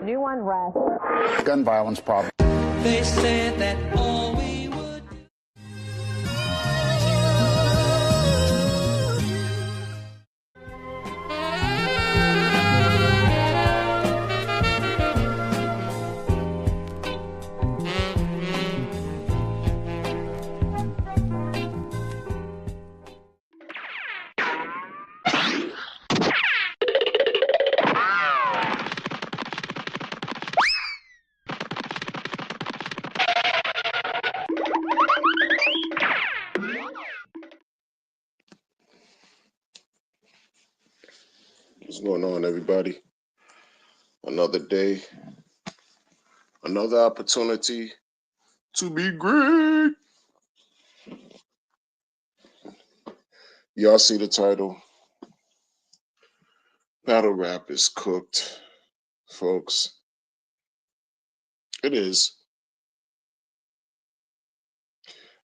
New unrest. Gun violence problem. They said that all we would do. What's going on, everybody? Another day, another opportunity to be great. Y'all see the title? Battle rap is cooked, folks. It is.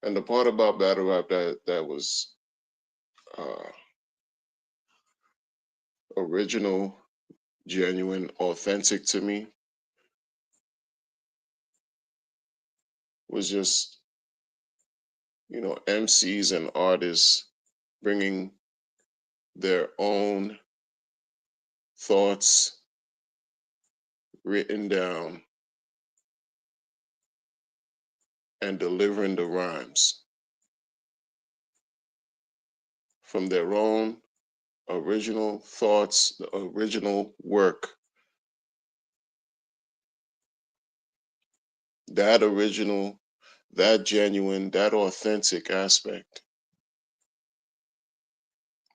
And the part about battle rap that was original, genuine, authentic to me was just, MCs and artists bringing their own thoughts written down and delivering the rhymes from their own original thoughts, the original work. That original, that genuine, that authentic aspect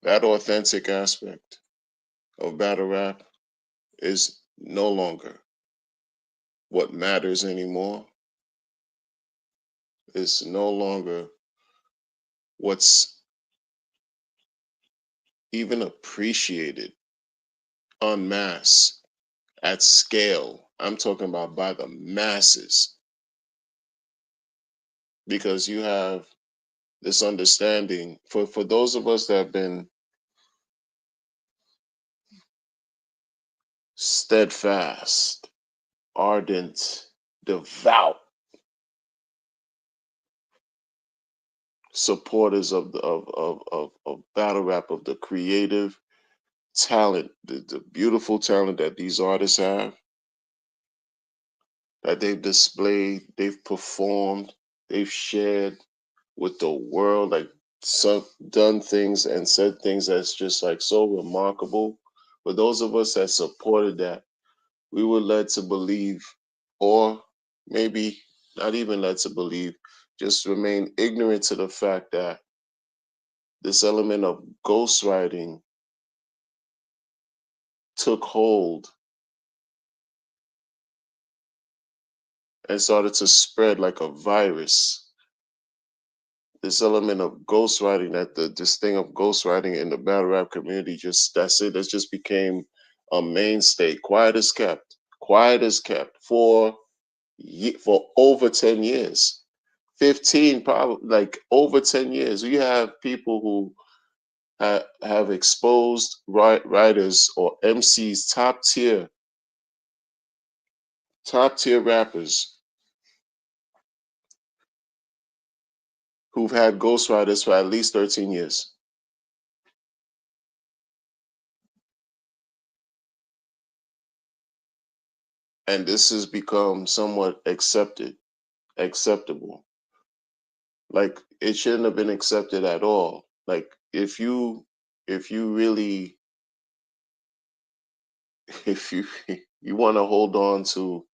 of battle rap is no longer what matters anymore. It's no longer what's even appreciated en masse at scale. I'm talking about by the masses, because you have this understanding for those of us that have been steadfast, ardent, devout supporters of battle rap, of the creative talent, the beautiful talent that these artists have, that they've displayed, they've performed, they've shared with the world, like some done things and said things that's just like so remarkable. For those of us that supported that, we were led to believe, or maybe not even led to believe, just remain ignorant to the fact that this element of ghostwriting took hold and started to spread like a virus. This element of ghostwriting, this thing of ghostwriting in the battle rap community, that just became a mainstay, quiet as kept for over 10 years, 15, probably like over 10 years. You have people who have exposed writers or MCs, top tier rappers who've had ghostwriters for at least 13 years. And this has become somewhat acceptable. Like, it shouldn't have been accepted at all. Like, if you really, if you want to hold on to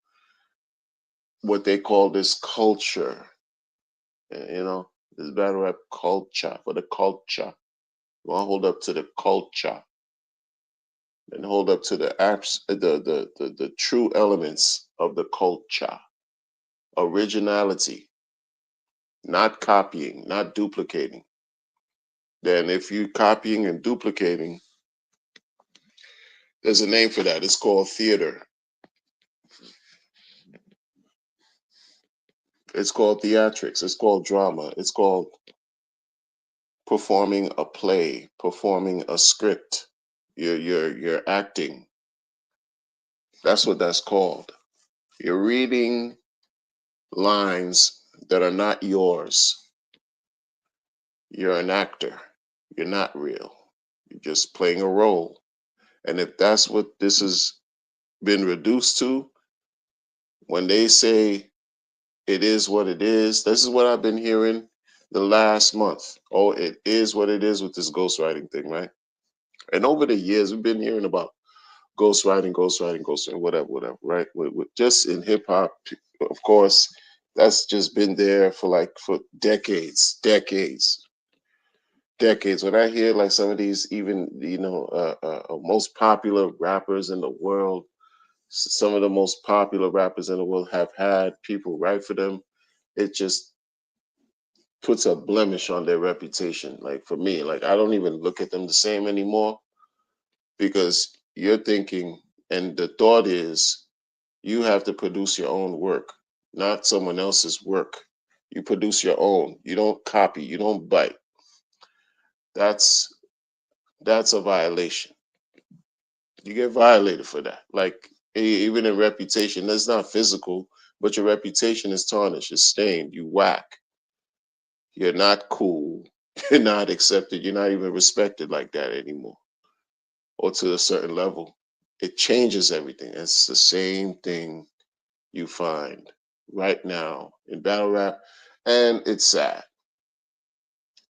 what they call this culture, this battle rap culture, for the culture. You want to hold up to the culture and hold up to the true elements of the culture. Originality, not copying, not duplicating. Then if you're copying and duplicating, there's a name for that. It's called theater. It's called theatrics. It's called drama. It's called performing a play, performing a script. You're acting. That's what that's called. You're reading lines that are not yours. You're an actor. You're not real. You're just playing a role. And if that's what this has been reduced to, when they say it is what it is, this is what I've been hearing the last month. Oh, it is what it is with this ghostwriting thing, right? And over the years, we've been hearing about ghostwriting, whatever, right? Just in hip hop, of course, that's just been there for decades. When I hear like some of these, even most popular rappers in the world, some of the most popular rappers in the world have had people write for them, it just puts a blemish on their reputation. Like for me, like I don't even look at them the same anymore, because you're thinking, and the thought is, you have to produce your own work, not someone else's work. You produce your own. You don't copy. You don't bite. That's a violation. You get violated for that. Like even in reputation, that's not physical, but your reputation is tarnished. It's stained. You whack. You're not cool. You're not accepted. You're not even respected like that anymore, or to a certain level. It changes everything. It's the same thing you find right now in battle rap, and it's sad.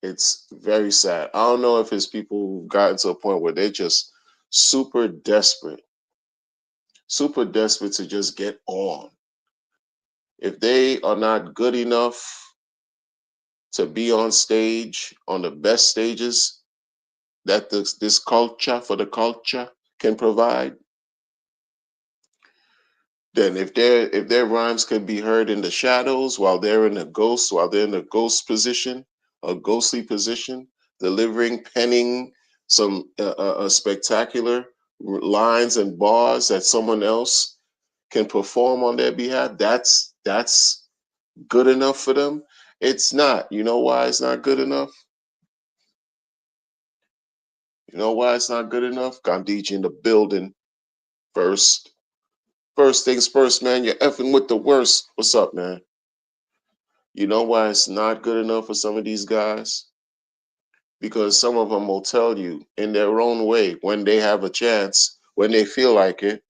It's very sad. I don't know if it's people who've gotten to a point where they're just super desperate to just get on. If they are not good enough to be on stage, on the best stages that this culture, for the culture, can provide, then if their rhymes can be heard in the shadows while they're in a ghost position, a ghostly position, penning some spectacular lines and bars that someone else can perform on their behalf, that's good enough for them. It's not. You know why it's not good enough? You know why it's not good enough? Gandhiji in the building first. First things first, man. You're effing with the worst. What's up, man? You know why it's not good enough for some of these guys? Because some of them will tell you in their own way, when they have a chance, when they feel like it,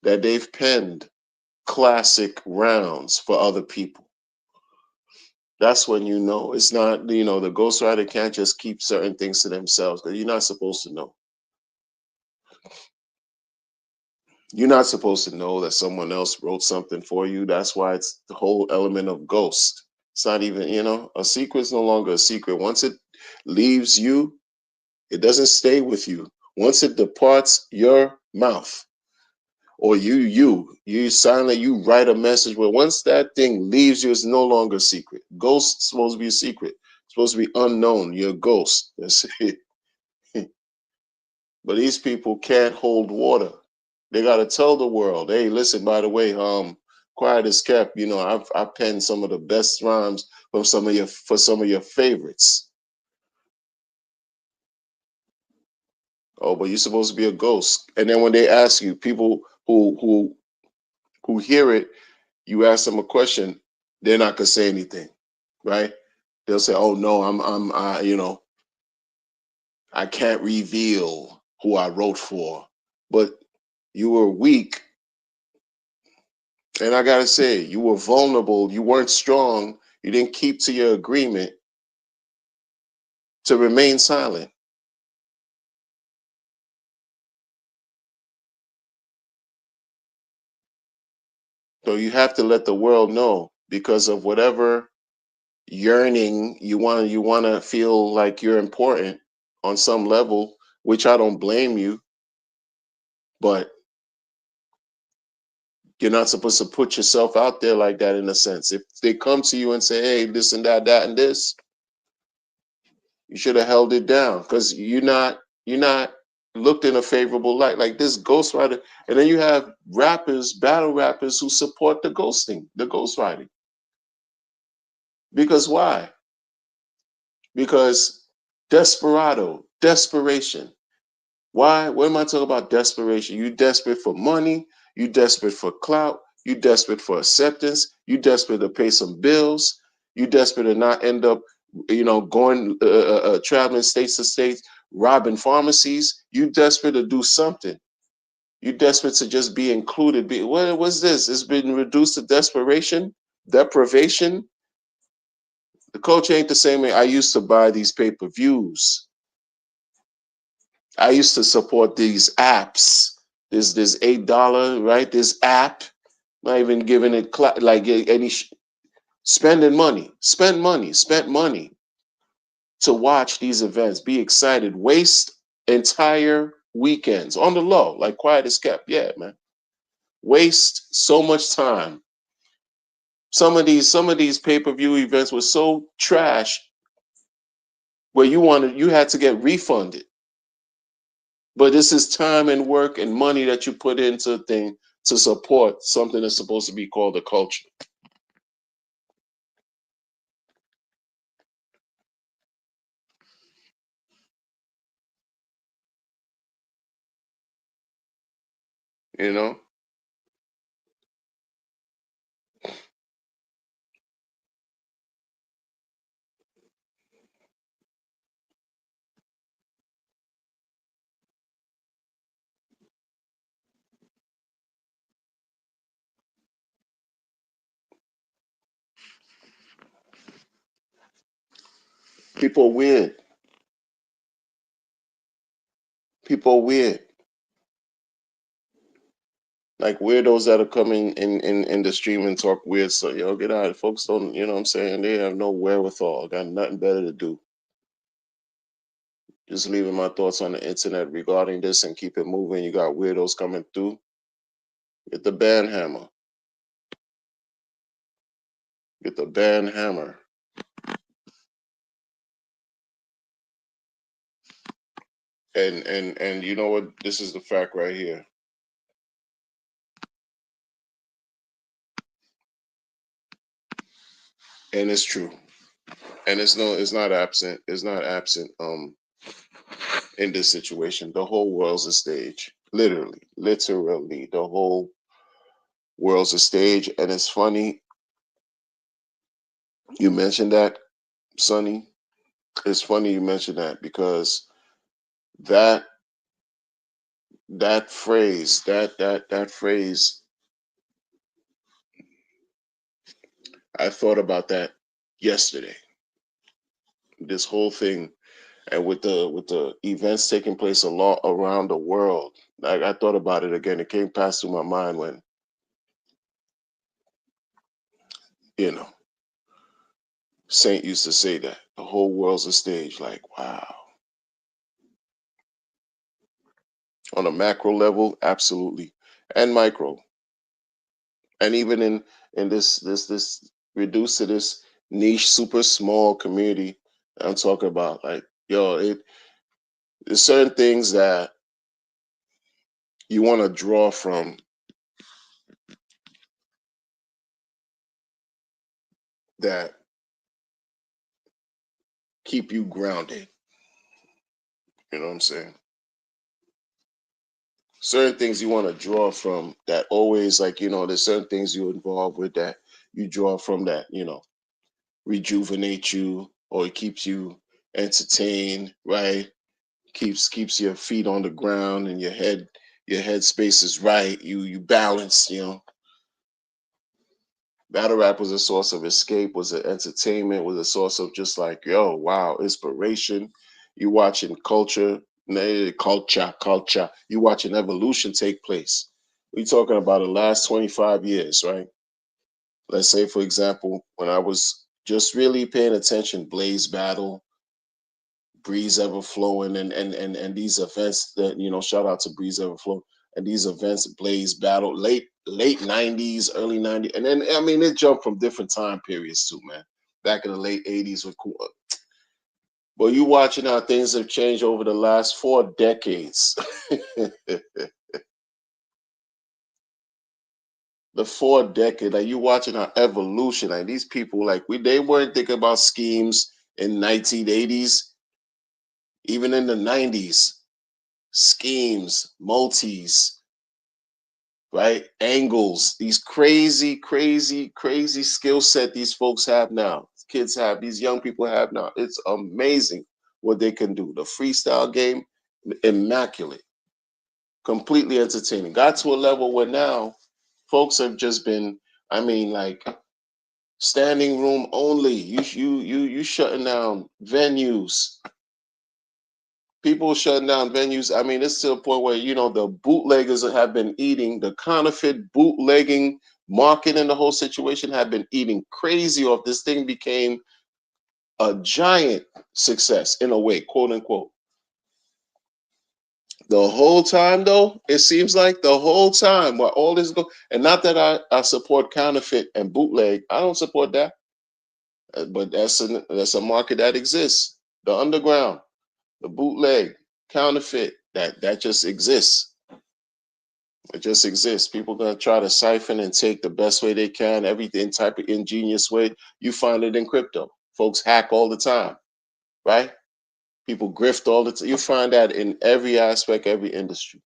that they've penned classic rounds for other people. That's when you know it's not, the ghostwriter can't just keep certain things to themselves, because you're not supposed to know. You're not supposed to know that someone else wrote something for you. That's why it's the whole element of ghost. It's not even, a secret is no longer a secret. Once it leaves you, it doesn't stay with you. Once it departs your mouth, or you silently, you write a message, but once that thing leaves you, it's no longer a secret. Ghost is supposed to be a secret. It's supposed to be unknown. You're a ghost. That's it. But these people can't hold water. They got to tell the world, hey, listen, by the way, quiet as kept, I've penned some of the best rhymes for some of your favorites. Oh, but you're supposed to be a ghost. And then when they ask you, people who hear it, you ask them a question, they're not gonna say anything, right? They'll say, "Oh no, I can't reveal who I wrote for." But you were weak, and I gotta say, you were vulnerable. You weren't strong. You didn't keep to your agreement to remain silent. So you have to let the world know, because of whatever yearning you want to feel like you're important on some level, which I don't blame you, but you're not supposed to put yourself out there like that. In a sense, if they come to you and say, hey, this and that and this, you should have held it down, because you're not looked in a favorable light, like this ghostwriter. And then you have battle rappers who support the ghostwriting. Because why? Because desperation. Why? What am I talking about? Desperation. You desperate for money. You desperate for clout. You desperate for acceptance. You desperate to pay some bills. You desperate to not end up, going traveling states to states, robbing pharmacies. You desperate to do something. You desperate to just be included. What was this? It's been reduced to desperation, deprivation. The culture ain't the same way. I used to buy these pay-per-views. I used to support these apps. This $8, right? This app, not even giving it like any spending money, spend money, spent money to watch these events, be excited, waste entire weekends on the low, like quiet as kept. Yeah, man. Waste so much time. Some of these pay-per-view events were so trash where you had to get refunded. But this is time and work and money that you put into a thing to support something that's supposed to be called a culture. You know? People are weird. People are weird. Like weirdos that are coming in the stream and talk weird. So, get out. Folks don't, you know what I'm saying? They have no wherewithal. Got nothing better to do. Just leaving my thoughts on the internet regarding this and keep it moving. You got weirdos coming through. Get the band hammer. Get the band hammer. And you know what? This is the fact right here. And it's true. And it's not absent. It's not absent in this situation. The whole world's a stage. Literally. The whole world's a stage. And it's funny you mentioned that, Sonny. It's funny you mentioned that because that phrase, that phrase, I thought about that yesterday. This whole thing, and with the events taking place a lot around the world, I thought about it again. It came past through my mind when, Saint used to say that the whole world's a stage. Like, wow. On a macro level, absolutely, and micro, and even in this reduced to this niche, super small community I'm talking about. Like, there's certain things that you want to draw from that keep you grounded. You know what I'm saying? Certain things you want to draw from that always, like, there's certain things you're involved with that you draw from that, rejuvenate you, or it keeps you entertained, right? Keeps your feet on the ground and your head space is right. You balance, Battle rap was a source of escape, was an entertainment, was a source of just like, wow, inspiration. You watching culture. You watching evolution take place. We talking about the last 25 years, right? Let's say, for example, when I was just really paying attention, Blaze Battle, Breeze Everflowing, and these events that, shout out to Breeze Everflow, and these events, Blaze Battle, late 90s, early 90s, and then I mean it jumped from different time periods too, man. Back in the late 80s with cool. But you watching how things have changed over the last 4 decades. The 4 decade, like you watching our evolution. Like these people, like they weren't thinking about schemes in 1980s, even in the 90s. Schemes, multis, right? Angles, these crazy, crazy, crazy skill set these folks have now. Kids have, these young people have now. It's amazing what they can do. The freestyle game, immaculate, completely entertaining. Got to a level where now folks have just been, I mean, like standing room only. You shutting down venues. People shutting down venues. I mean, it's to a point where, you know, the bootleggers have been eating, the counterfeit bootlegging market and the whole situation have been eating crazy off. This thing became a giant success in a way, quote unquote. The whole time, though, it seems like the whole time while all this go, and not that I support counterfeit and bootleg, I don't support that, but that's a market that exists. The underground, the bootleg, counterfeit, that just exists. It just exists. People gonna try to siphon and take the best way they can, everything type of ingenious way. You find it in crypto. Folks hack all the time, right? People grift all the time. You find that in every aspect, every industry.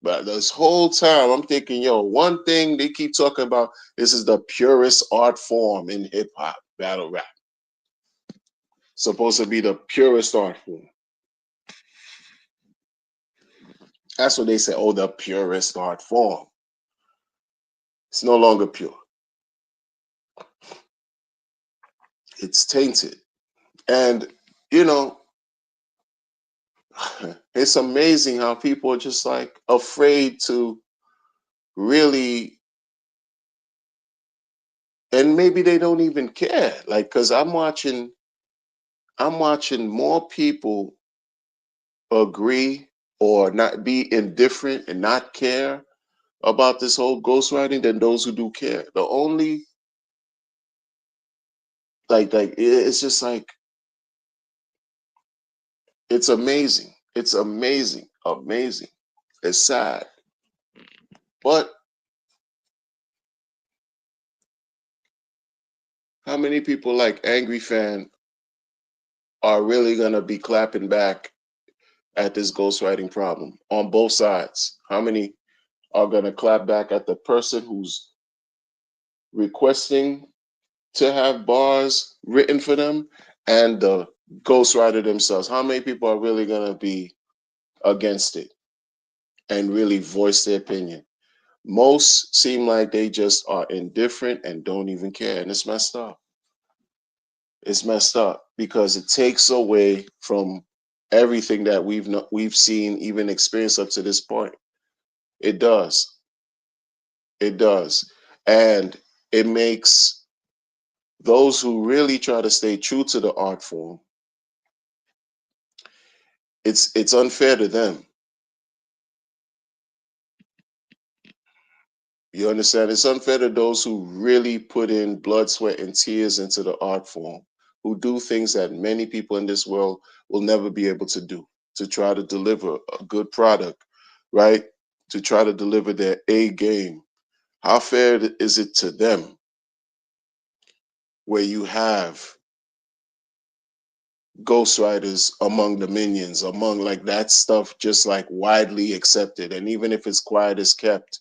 But this whole time, I'm thinking, yo, one thing they keep talking about, this is the purest art form in hip hop, battle rap. Supposed to be the purest art form. That's what they say. Oh, the purest art form. It's no longer pure. It's tainted. And, you know, it's amazing how people are just like afraid to really, and maybe they don't even care. Like, because I'm watching more people agree or not be indifferent and not care about this whole ghostwriting than those who do care. The only it's just like it's amazing. It's amazing, amazing. It's sad, but how many people like Angry Fan are really gonna be clapping back at this ghostwriting problem on both sides? How many are gonna clap back at the person who's requesting to have bars written for them and the ghostwriter themselves? How many people are really going to be against it and really voice their opinion? Most seem like they just are indifferent and don't even care. And it's messed up. It's messed up because it takes away from everything that we've seen, even experienced up to this point. It does. It does. And it makes those who really try to stay true to the art form, it's unfair to them. You understand? It's unfair to those who really put in blood, sweat, and tears into the art form, who do things that many people in this world will never be able to do, to try to deliver a good product, right? To try to deliver their A game. How fair is it to them where you have ghostwriters among the minions, among like that stuff just like widely accepted? And even if it's quiet as kept,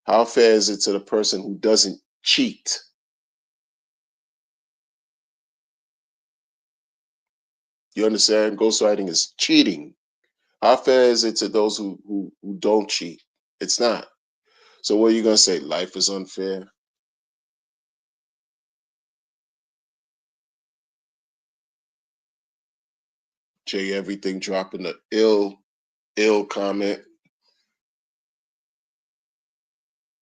how fair is it to the person who doesn't cheat? You understand? Ghostwriting is cheating. How fair is it to those who don't cheat? It's not. So what are you gonna say? Life is unfair? Jay, everything dropping the ill comment.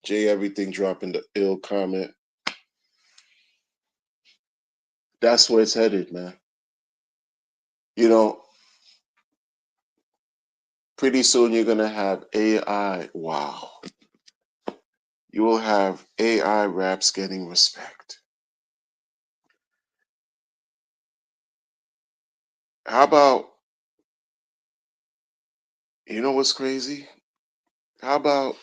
Jay, everything dropping the ill comment. That's where it's headed, man. You know, pretty soon you're gonna have AI. Wow. You will have AI raps getting respect. How about, you know what's crazy? How about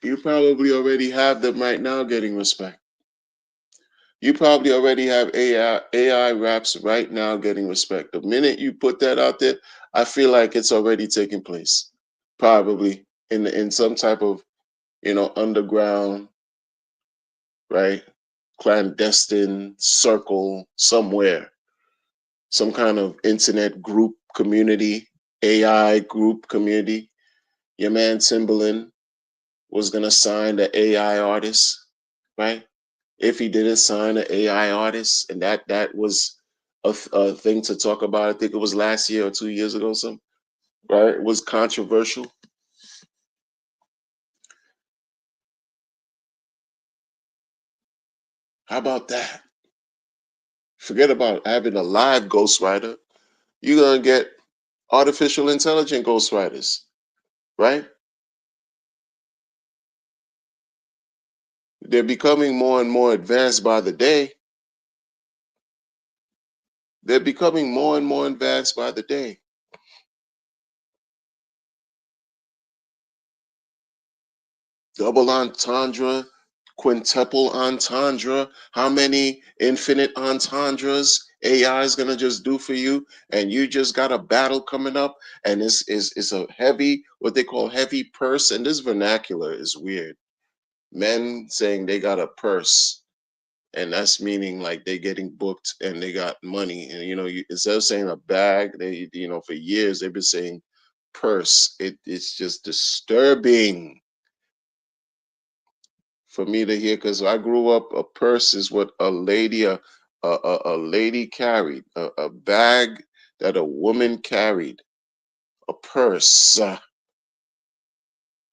you probably already have them right now getting respect? You probably already have AI raps right now getting respect. The minute you put that out there, I feel like it's already taking place. Probably in some type of, underground, right? Clandestine circle somewhere. Some kind of internet group community, AI group community. Your man Timberland was gonna sign the AI artist, right? If he didn't sign an AI artist, and that was a thing to talk about. I think it was last year or 2 years ago, some right? It was controversial. How about that? Forget about having a live ghostwriter. You're gonna get artificial intelligent ghostwriters, right? They're becoming more and more advanced by the day. They're becoming more and more advanced by the day. Double entendre, quintuple entendre. How many infinite entendres AI is gonna just do for you? And you just got a battle coming up, and it's a heavy, what they call heavy purse. And this vernacular is weird. Men saying they got a purse, and that's meaning like they getting booked and they got money. And instead of saying a bag, they for years they've been saying purse. It's just disturbing for me to hear, because I grew up, a purse is what a lady carried, a bag that a woman carried, a purse.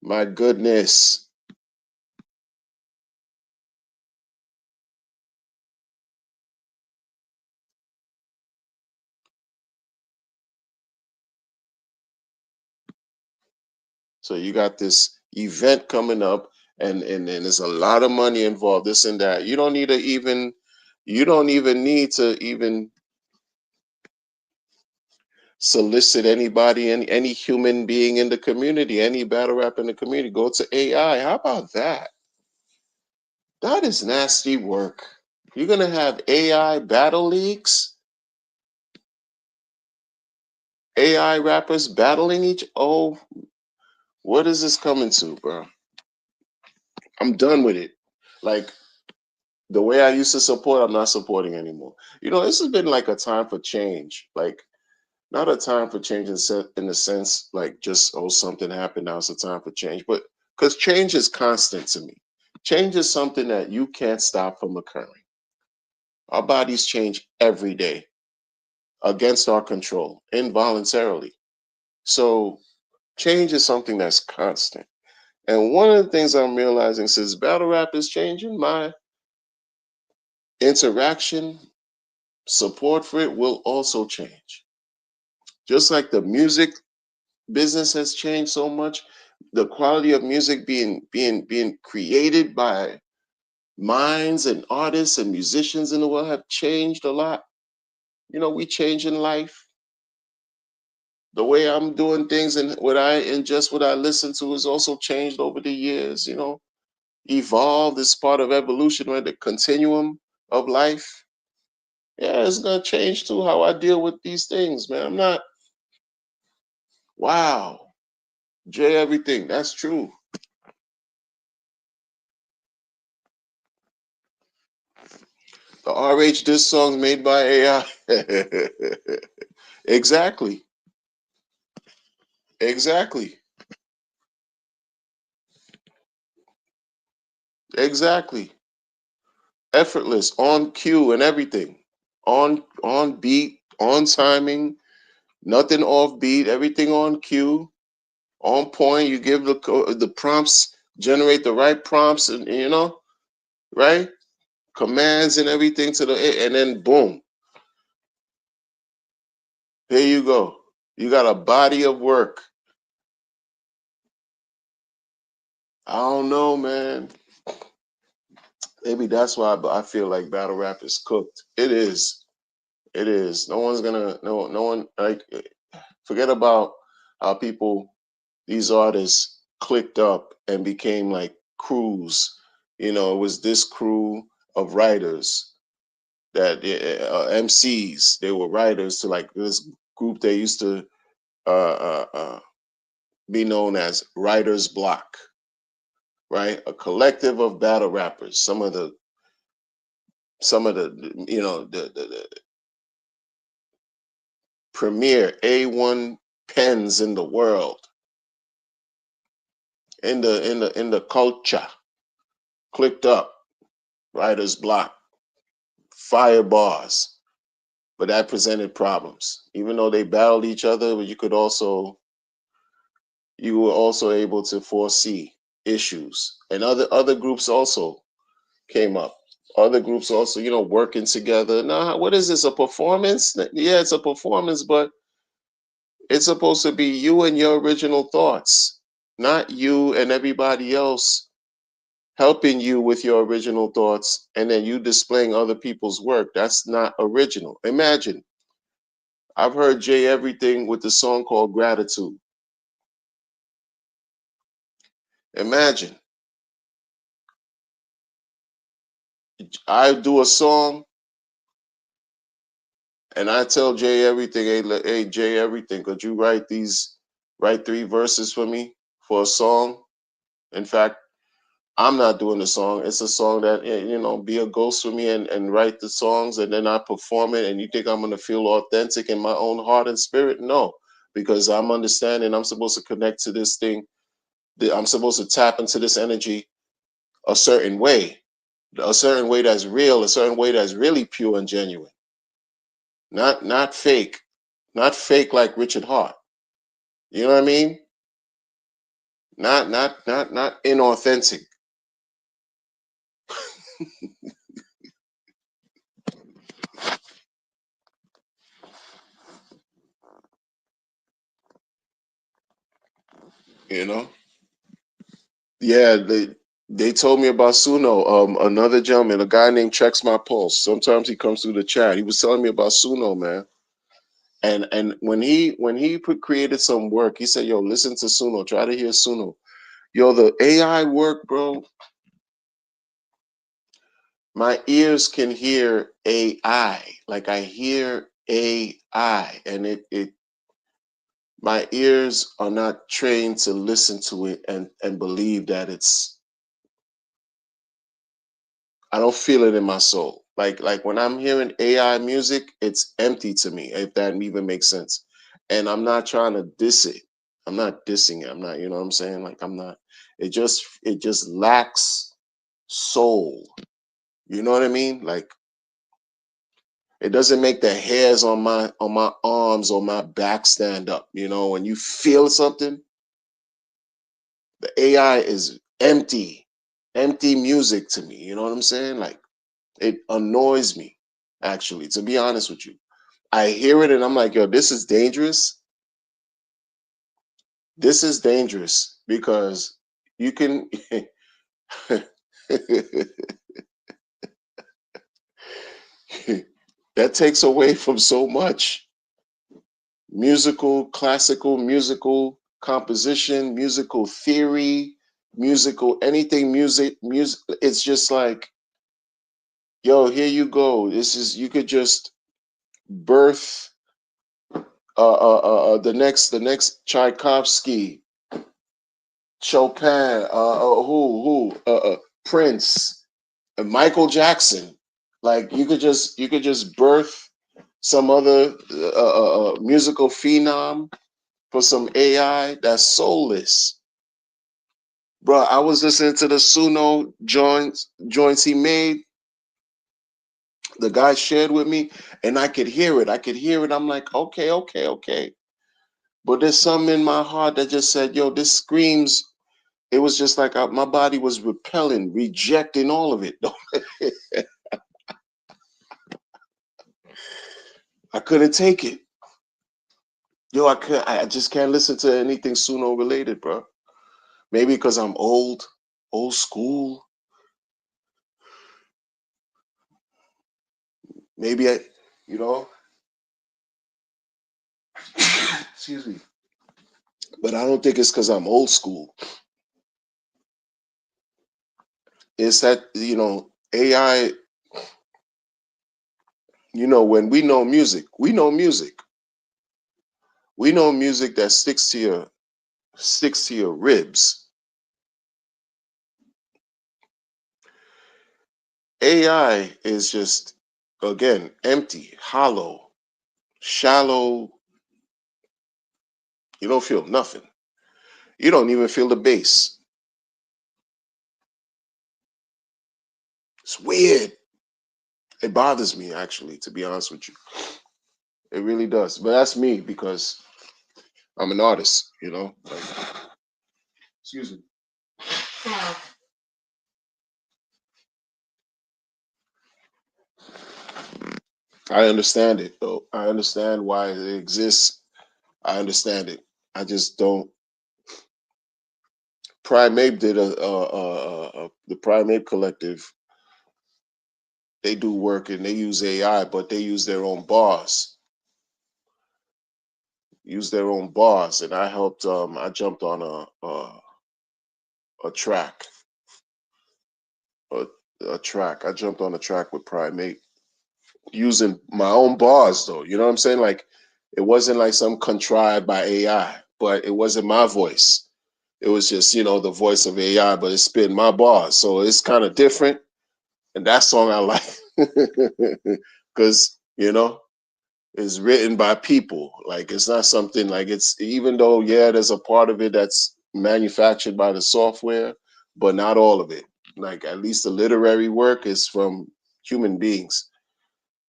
My goodness. So you got this event coming up, and there's a lot of money involved, this and that. You don't even need to even solicit anybody, any human being in the community, any battle rap in the community. Go to AI. How about that? That is nasty work. You're gonna have AI battle leagues, AI rappers battling each. Oh, what is this coming to, bro? I'm done with it. Like, the way I used to support, I'm not supporting anymore. This has been like a time for change. Like, not a time for change in the sense like just, oh, something happened, now it's a time for change. But because change is constant to me. Change is something that you can't stop from occurring. Our bodies change every day against our control, involuntarily. So change is something that's constant. And one of the things I'm realizing, since battle rap is changing, my interaction, support for it will also change. Just like the music business has changed so much, the quality of music being created by minds and artists and musicians in the world have changed a lot. We change in life. The way I'm doing things and what I ingest, what I listen to, has also changed over the years. Evolved is part of evolution, right? The continuum of life. Yeah, it's gonna change too how I deal with these things, man. I'm not. Wow, J everything. That's true. The RH diss songs made by AI. Exactly. Exactly. Exactly. Effortless, on cue and everything. On beat, on timing, nothing off beat, everything on cue, on point. You give the prompts, generate the right prompts, and right commands and everything and then boom, there you go. You got a body of work. I don't know, man. Maybe that's why I feel like battle rap is cooked. It is. It is. No one's gonna. No one, like. Forget about how people, these artists, clicked up and became like crews. It was this crew of writers. that MCs, they were writers to like this group they used to be known as Writer's Block, right? A collective of battle rappers. Some of the the premier A1 pens in the world, in the culture, clicked up, Writer's Block, fire bars, but that presented problems. Even though they battled each other, but you were also able to foresee issues, and other groups also came up. Other groups also, working together. Nah, what is this? A performance? Yeah, it's a performance, but it's supposed to be you and your original thoughts, not you and everybody else helping you with your original thoughts and then you displaying other people's work. That's not original. Imagine, I've heard Jay Everything with the song called Gratitude. Imagine, I do a song and I tell Jay Everything, hey Jay Everything, could you write 3 verses for me for a song? In fact, I'm not doing the song. It's a song that, be a ghost for me and write the songs and then I perform it. And you think I'm going to feel authentic in my own heart and spirit? No, because I'm understanding I'm supposed to connect to this thing. I'm supposed to tap into this energy a certain way that's real, a certain way that's really pure and genuine. Not fake, not fake like Richard Hart. You know what I mean? Not inauthentic. You know? Yeah, they told me about Suno. Another gentleman, a guy named Checks My Pulse. Sometimes he comes through the chat. He was telling me about Suno, man. And when he created some work, he said, "Yo, listen to Suno. Try to hear Suno. Yo, the AI work, bro. My ears can hear AI. Like I hear AI, and it my ears are not trained to listen to it and believe that I don't feel it in my soul. Like when I'm hearing AI music, it's empty to me, if that even makes sense. And I'm not trying to diss it. I'm not dissing it. I'm not, you know what I'm saying? Like I'm not, it just lacks soul. You know what I mean? Like it doesn't make the hairs on my arms or my back stand up. When you feel something, the AI is empty music to me. You know what I'm saying? Like it annoys me, actually, to be honest with you. I hear it and I'm like, yo, this is dangerous. This is dangerous because you can that takes away from so much musical composition, musical theory, musical anything music. It's just like, yo, here you go. You could just birth the next Tchaikovsky, Chopin, Prince, Michael Jackson. Like you could just birth some other musical phenom for some AI that's soulless. Bro, I was listening to the Suno joints he made. The guy shared with me, and I could hear it. I'm like, okay, okay, okay. But there's something in my heart that just said, yo, this screams. It was just like my body was repelling, rejecting all of it. I couldn't take it. Yo, I just can't listen to anything Suno related, bro. Maybe because I'm old school. Maybe you know, excuse me. But I don't think it's because I'm old school. It's that, AI You know, when we know music, we know music. We know music that sticks to your ribs. AI is just, again, empty, hollow, shallow. You don't feel nothing. You don't even feel the bass. It's weird. It bothers me, actually, to be honest with you. It really does. But that's me because I'm an artist, you know. Like, excuse me. I understand it, though. I understand why it exists. I understand it. I just don't. Primate did the Primate Collective. They do work and they use AI, but they use their own bars. Use their own bars, and I helped. I jumped on a track, a, a track. I jumped on a track with Primate using my own bars, though. You know what I'm saying? Like, it wasn't like some contrived by AI, but it wasn't my voice. It was just, you know, the voice of AI, but it spit my bars. So it's kind of different. And that song I like because, you know, it's written by people. Like, it's not something like it's, even though, yeah, there's a part of it that's manufactured by the software, but not all of it. Like, at least the literary work is from human beings,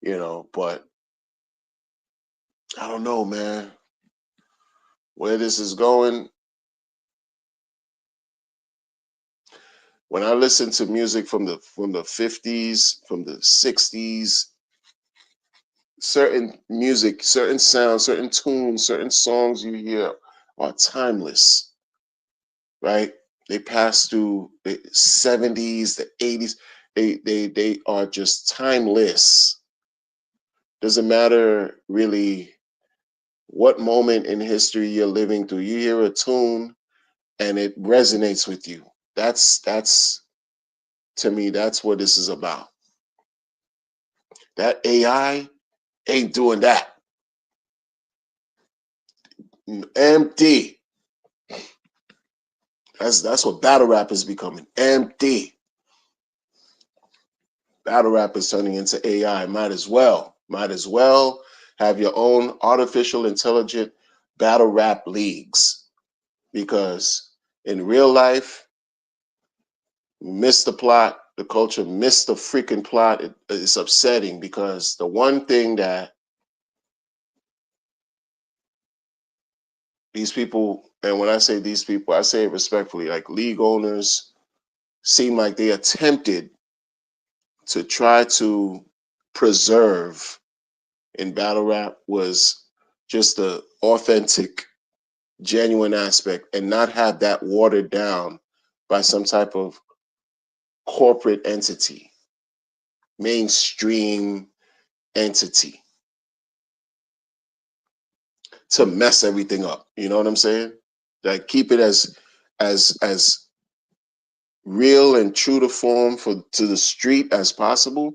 you know, but I don't know, man, where this is going. When I listen to music from the 50s, from the 60s, certain music, certain sounds, certain tunes, certain songs you hear are timeless, right? They pass through the 70s, the 80s. They are just timeless. Doesn't matter really what moment in history you're living through. You hear a tune and it resonates with you. That's to me, that's what this is about. That AI ain't doing that. Empty. That's what battle rap is becoming. Empty. Battle rap is turning into AI. Might as well have your own artificial intelligent battle rap leagues, because in real life, miss the plot. The culture missed the freaking plot. It's upsetting because the one thing that these people, and when I say these people, I say it respectfully, like league owners, seem like they attempted to try to preserve in battle rap was just the authentic, genuine aspect and not have that watered down by some type of corporate entity, mainstream entity to mess everything up. You know what I'm saying? Like, keep it as real and true to form to the street as possible,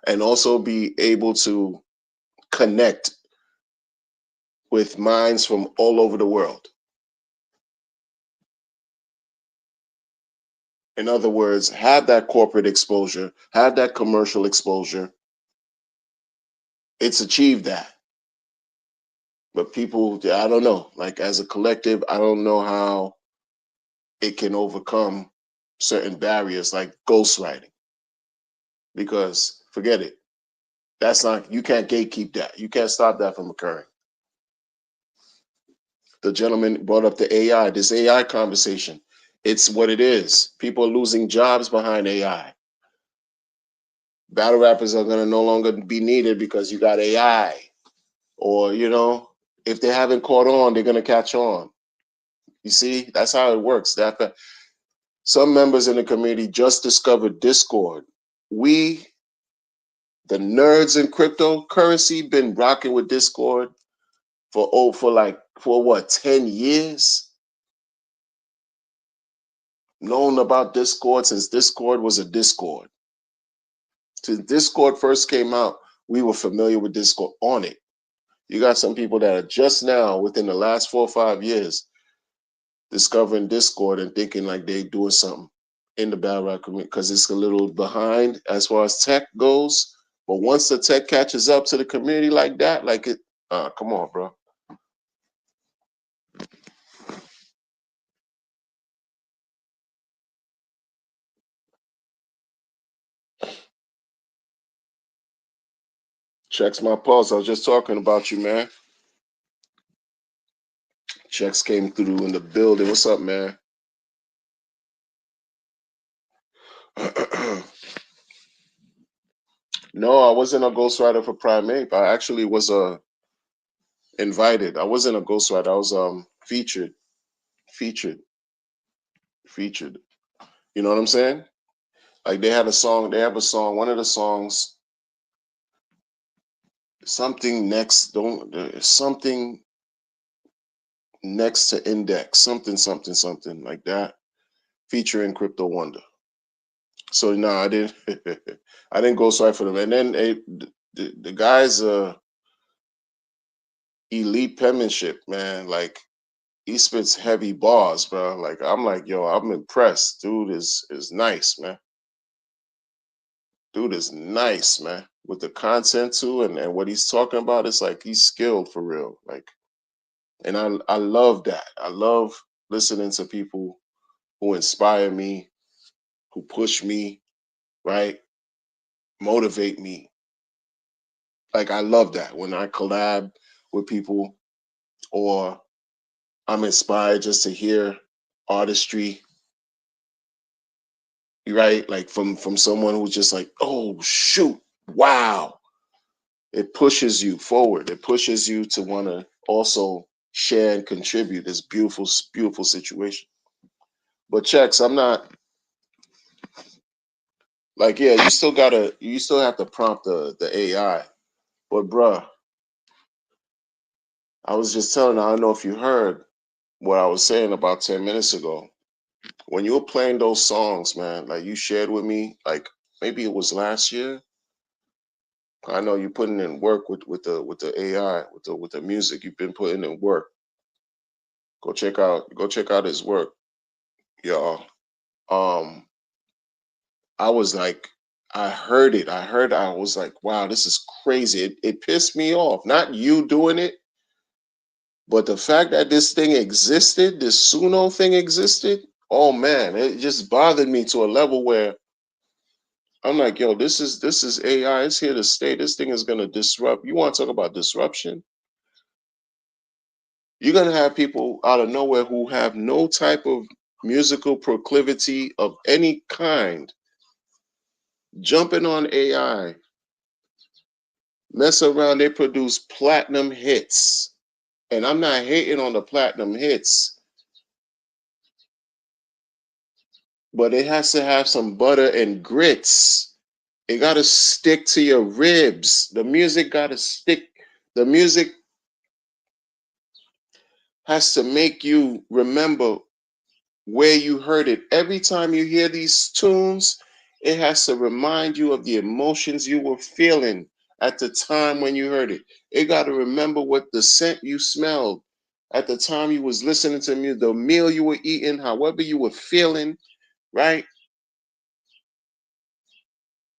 and also be able to connect with minds from all over the world. In other words, have that corporate exposure, have that commercial exposure. It's achieved that. But people, I don't know, like as a collective, I don't know how it can overcome certain barriers like ghostwriting. Because forget it. That's not, you can't gatekeep that. You can't stop that from occurring. The gentleman brought up the AI, this AI conversation. It's what it is. People are losing jobs behind AI. Battle rappers are going to no longer be needed because you got AI. Or, you know, if they haven't caught on, they're going to catch on. You see, that's how it works. Some members in the community just discovered Discord. We, the nerds in cryptocurrency, been rocking with Discord for what, 10 years? Known about Discord since Discord was a Discord. Since Discord first came out, we were familiar with Discord on it. You got some people that are just now, within the last 4 or 5 years, discovering Discord and thinking like they doing something in the battle rap community because it's a little behind as far as tech goes. But once the tech catches up to the community like that, like it, come on, bro. Checks my pulse. I was just talking about you, man. Checks came through in the building. What's up, man? No, I wasn't a ghostwriter for Prime Ape. I actually was invited. I wasn't a ghostwriter. I was featured. Featured. You know what I'm saying? Like they have a song. One of the songs, something next. Something next to index. Something like that. Featuring Crypto Wonder. So no, I didn't. I didn't ghostwrite for them. And then the guys, elite penmanship, man. Like he spits heavy bars, bro. Like I'm like, yo, I'm impressed. Dude is nice, man. Dude is nice, man. With the content too, and what he's talking about, it's like he's skilled for real. Like, and I love that. I love listening to people who inspire me, who push me, right? Motivate me. Like I love that when I collab with people or I'm inspired just to hear artistry, right? Like from someone who's just like, oh shoot, wow. It pushes you forward. It pushes you to want to also share and contribute this beautiful situation. But checks, I'm not like, yeah, you still have to prompt the AI. But bruh, I was just telling, I don't know if you heard what I was saying about 10 minutes ago. When you were playing those songs, man, like you shared with me, like maybe it was last year. I know you're putting in work with the AI, with the music. You've been putting in work. Go check out his work, y'all. Um, I was like, I heard it. I was like, wow, this is crazy. It pissed me off. Not you doing it, but the fact that this thing existed, this Suno thing existed. Oh man, it just bothered me to a level where I'm like, yo, this is AI. It's here to stay. This thing is gonna disrupt. You want to talk about disruption? You're gonna have people out of nowhere who have no type of musical proclivity of any kind jumping on AI, mess around, they produce platinum hits. And I'm not hating on the platinum hits, but it has to have some butter and grits. It got to stick to your ribs. The music got to stick. The music has to make you remember where you heard it. Every time you hear these tunes, it has to remind you of the emotions you were feeling at the time when you heard it. It got to remember what the scent you smelled at the time you was listening to music, the meal you were eating, however you were feeling, right?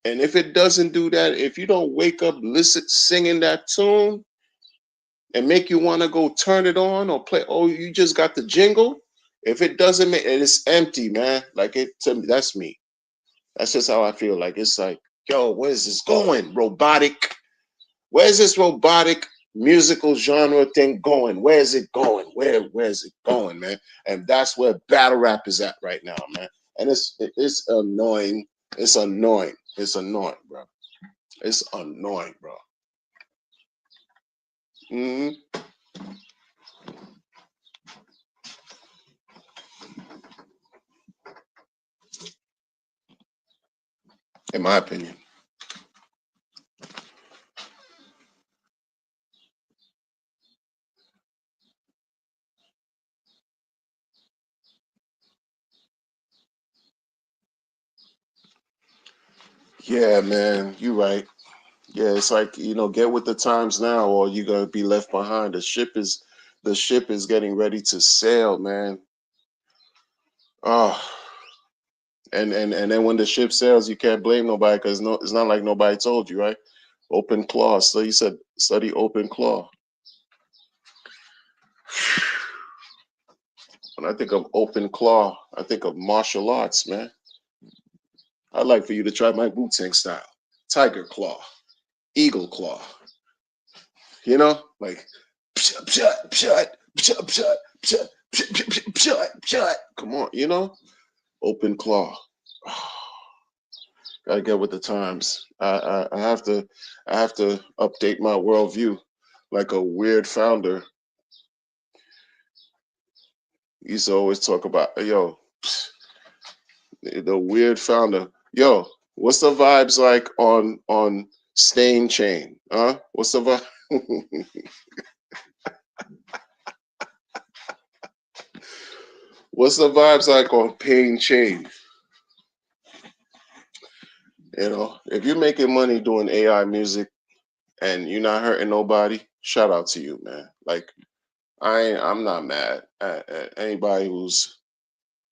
And if it doesn't do that, if you don't wake up listen singing that tune and make you want to go turn it on or play, oh, you just got the jingle. If it doesn't make it, it's empty, man. Like it to me, that's me. That's just how I feel. Like it's like, yo, where's this going? Robotic. Where's this robotic musical genre thing going? Where's it going? Where's it going, man? And that's where battle rap is at right now, man. And it's annoying. It's annoying. It's annoying, bro. It's annoying, bro. hmm In my opinion. Yeah, man. You're right. Yeah, it's like, get with the times now, or you're gonna be left behind. The ship is getting ready to sail, man. Oh, and then when the ship sails, you can't blame nobody because it's not like nobody told you, right? Open claw. So you said study open claw. When I think of open claw, I think of martial arts, man. I'd like for you to try my Wu-Tang style. Tiger claw, eagle claw. Like pshut, pshut, pshut, pshut, pshut, pshut, pshut, pshut, pshut. Come on. Open claw. Gotta get with the times. I have to update my worldview. Like a weird founder used to always talk about, yo, the weird founder. Yo, what's the vibes like on Stain Chain? Huh? What's the vibe? What's the vibes like on Pain Chain? If you're making money doing AI music and you're not hurting nobody, shout out to you, man. Like I'm not mad at anybody who's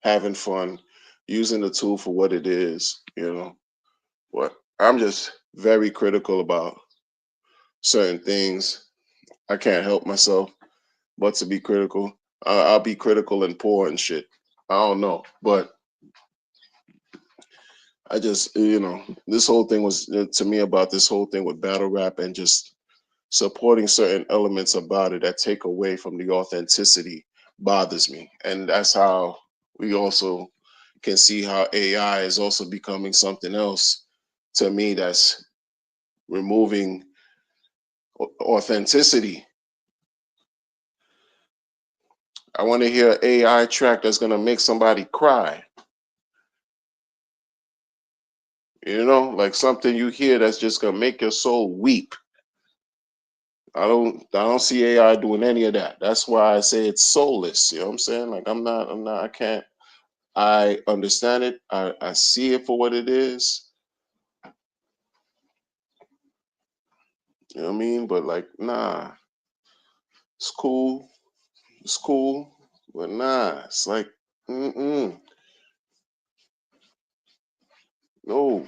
having fun, using the tool for what it is. But I'm just very critical about certain things. I can't help myself but to be critical. I'll be critical and poor and shit. I don't know, but I just, this whole thing was to me about this whole thing with battle rap and just supporting certain elements about it that take away from the authenticity bothers me. And that's how we also can see how AI is also becoming something else to me that's removing authenticity. I want to hear an AI track that's going to make somebody cry. Like something you hear that's just going to make your soul weep. I don't see AI doing any of that. That's why I say it's soulless. You know what I'm saying? Like I can't. I understand it. I see it for what it is. You know what I mean? But like, nah, it's cool. It's cool. But nah, it's like, no. You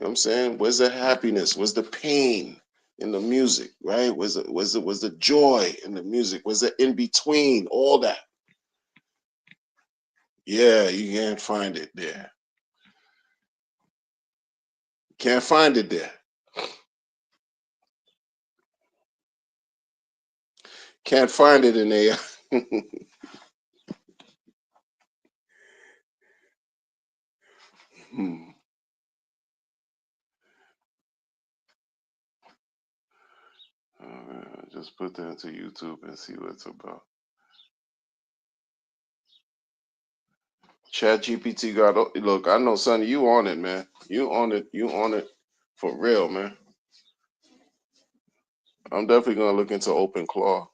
know what I'm saying? Where's the happiness? Where's the pain in the music? Right? Was the joy in the music? Was the in between? All that. Yeah, you can't find it there. Can't find it there. Can't find it in AI. Hmm. Just put that into YouTube and see what it's about. Chat GPT look. I know, Sonny, you on it, man. You on it. You on it for real, man. I'm definitely gonna look into Open Claw.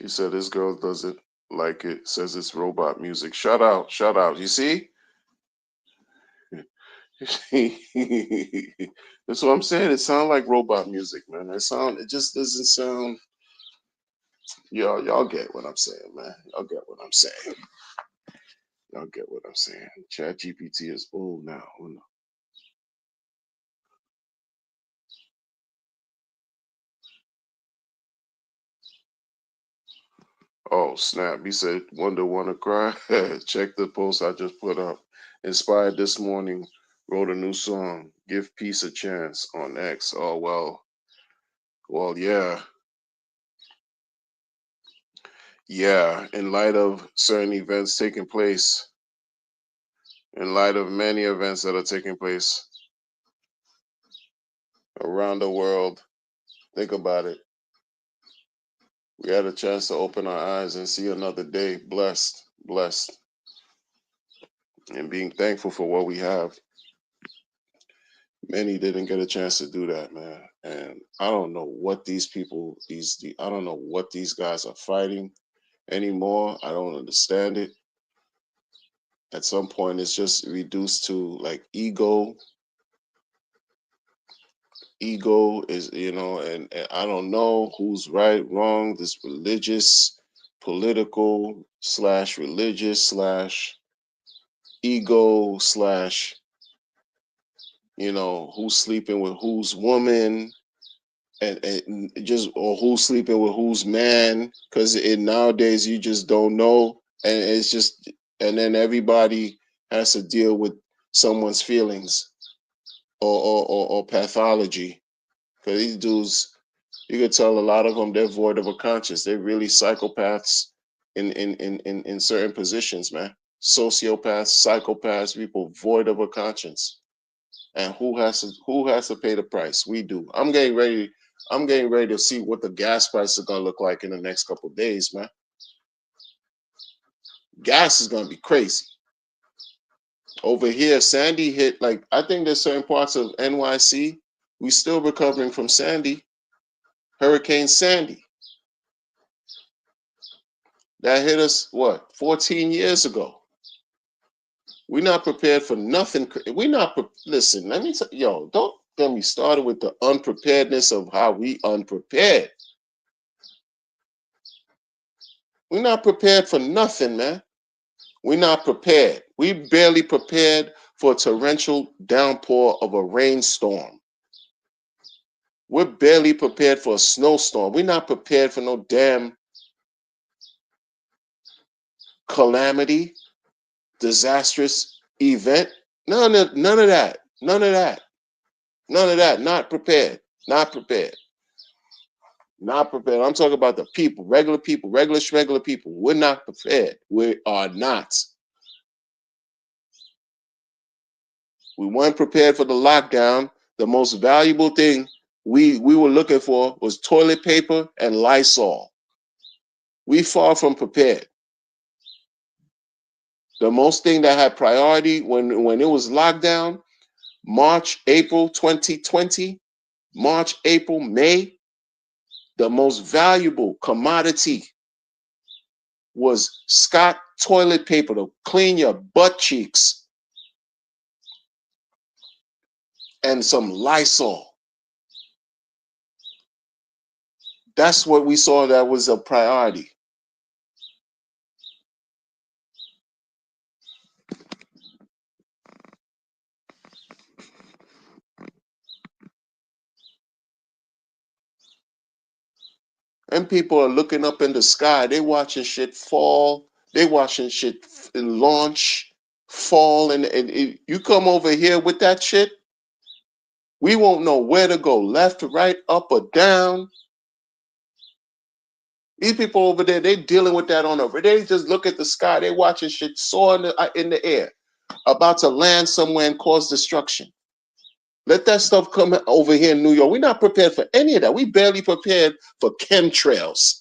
He said this girl doesn't like it. Says it's robot music. Shout out, shout out. You see? That's what I'm saying. It sounds like robot music, man. It just doesn't sound. Y'all get what I'm saying, man. Y'all get what I'm saying. Y'all get what I'm saying. Chat GPT is old now. Oh snap! He said, "Wonder wanna cry." Check the post I just put up. Inspired this morning. Wrote a new song. Give peace a chance on X. Oh well, yeah. In light of certain events taking place, in light of many events that are taking place around the world, think about it. We had a chance to open our eyes and see another day, blessed, and being thankful for what we have. Many didn't get a chance to do that, man. And I don't know what these people, I don't know what these guys are fighting anymore. I don't understand it. At some point, it's just reduced to like ego ego is, and I don't know who's right, wrong, this religious, political slash religious slash ego slash, who's sleeping with whose woman, and just, or who's sleeping with whose man, because nowadays you just don't know, and it's just, and then everybody has to deal with someone's feelings or pathology, because these dudes, you could tell a lot of them, they're void of a conscience. They're really psychopaths in certain positions, man. Sociopaths, psychopaths, people void of a conscience. And who has to pay the price? We do. I'm getting ready to see what the gas price is gonna look like in the next couple of days, man. Gas is gonna be crazy. Over here, Sandy hit, like, I think there's certain parts of NYC, we still recovering from Sandy, Hurricane Sandy. That hit us, what, 14 years ago. We're not prepared for nothing. Listen, let me tell yo, don't get me started with the unpreparedness of how we unprepared. We're not prepared for nothing, man. We're not prepared. We barely prepared for a torrential downpour of a rainstorm. We're barely prepared for a snowstorm. We're not prepared for no damn calamity, disastrous event. None of that. None of that. None of that. Not prepared. Not prepared. Not prepared. I'm talking about the people, regular people, regular people. We're not prepared. We are not. We weren't prepared for the lockdown. The most valuable thing we were looking for was toilet paper and Lysol. We far from prepared. The most thing that had priority when it was lockdown, March, April 2020, March, April, May, the most valuable commodity was Scott toilet paper to clean your butt cheeks and some Lysol. That's what we saw that was a priority. And people are looking up in the sky. They watching shit fall. They watching shit launch, fall. And you come over here with that shit, we won't know where to go, left, right, up, or down. These people over there, they dealing with that on a, they just look at the sky. They watching shit soar in the air, about to land somewhere and cause destruction. Let that stuff come over here in New York. We're not prepared for any of that. We barely prepared for chemtrails.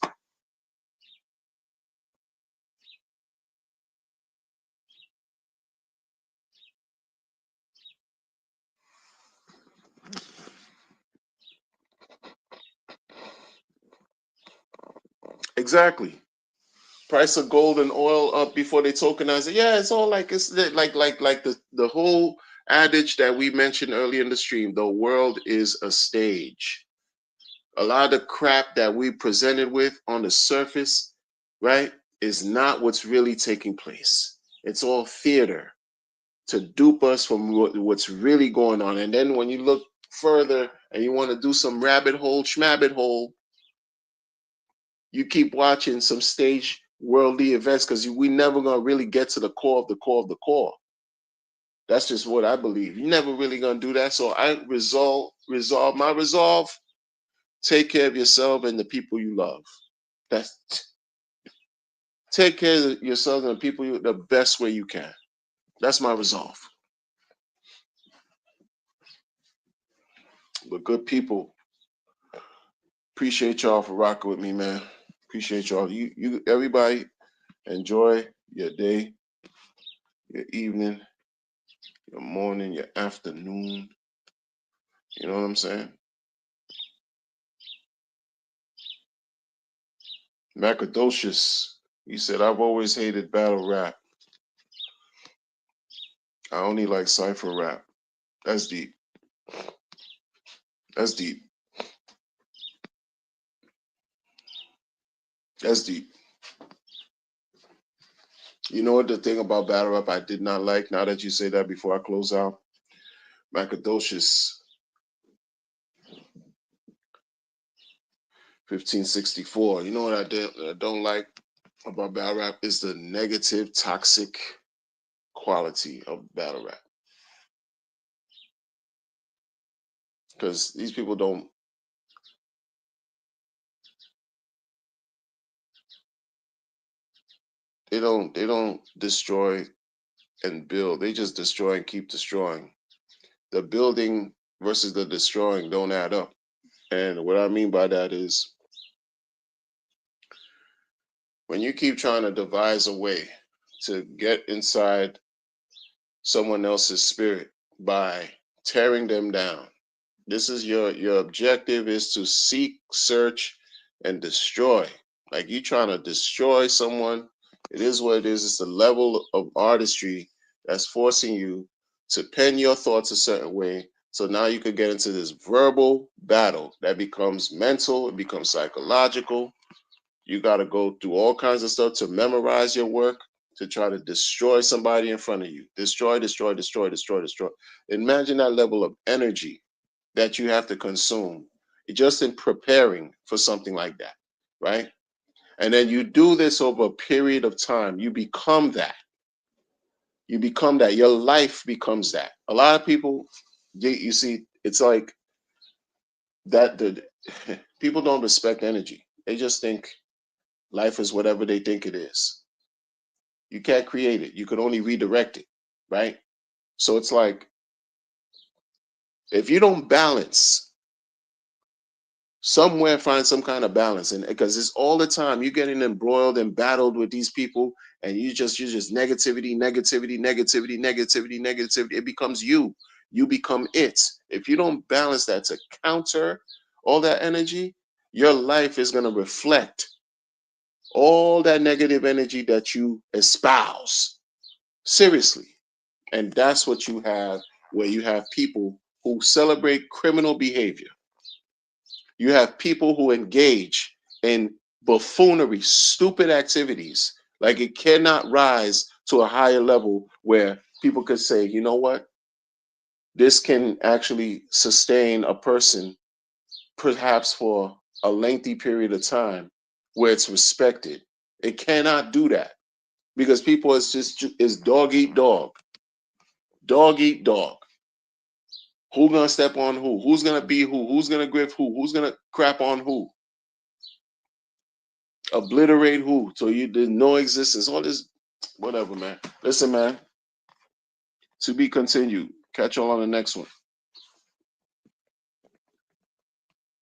Exactly. Price of gold and oil up before they tokenize it. Yeah, it's all like, it's like the whole adage that we mentioned earlier in the stream. The world is a stage. A lot of the crap that we presented with on the surface, right, is not what's really taking place. It's all theater to dupe us from what's really going on. And then when you look further and you want to do some rabbit hole, schmabbit hole, you keep watching some stage worldly events, because we never gonna really get to the core of the core of the core. That's just what I believe. You're never really gonna do that. So I my resolve, take care of yourself and the people you love. That's take care of yourself and the people the best way you can. That's my resolve. But good people, appreciate y'all for rocking with me, man. Appreciate y'all. You everybody, enjoy your day, your evening, your morning, your afternoon. You know what I'm saying? Macadocious, he said, I've always hated battle rap. I only like cypher rap. That's deep. That's deep. That's deep. You know what the thing about battle rap I did not like, now that you say that before I close out? Macadocious 1564. You know what I don't like about battle rap is the negative, toxic quality of battle rap. Because these people they don't destroy and build. They just destroy and keep destroying. The building versus the destroying don't add up. And what I mean by that is when you keep trying to devise a way to get inside someone else's spirit by tearing them down, this is your objective is to seek, search, and destroy. Like you trying to destroy someone. It is what it is. It's the level of artistry that's forcing you to pen your thoughts a certain way. So now you could get into this verbal battle that becomes mental, it becomes psychological. You got to go through all kinds of stuff to memorize your work to try to destroy somebody in front of you. Destroy, destroy, destroy, destroy, destroy. Imagine that level of energy that you have to consume just in preparing for something like that, right? And then you do this over a period of time. You become that. You become that. Your life becomes that. A lot of people, you see, it's like that. The people don't respect energy. They just think life is whatever they think it is. You can't create it. You can only redirect it, right? So it's like if you don't balance somewhere, find some kind of balance, and because it's all the time you're getting embroiled and battled with these people, and you just negativity, negativity, negativity, negativity, negativity. It becomes you. You become it. If you don't balance that to counter all that energy, your life is going to reflect all that negative energy that you espouse. Seriously. And that's what you have where you have people who celebrate criminal behavior. You have people who engage in buffoonery, stupid activities. Like it cannot rise to a higher level where people could say, you know what? This can actually sustain a person perhaps for a lengthy period of time where it's respected. It cannot do that because people is dog eat dog. Dog eat dog. Who gonna step on who? Who's gonna be who? Who's gonna grip who? Who's gonna crap on who? Obliterate who? So you did no existence. All this, whatever, man. Listen, man. To be continued. Catch y'all on the next one.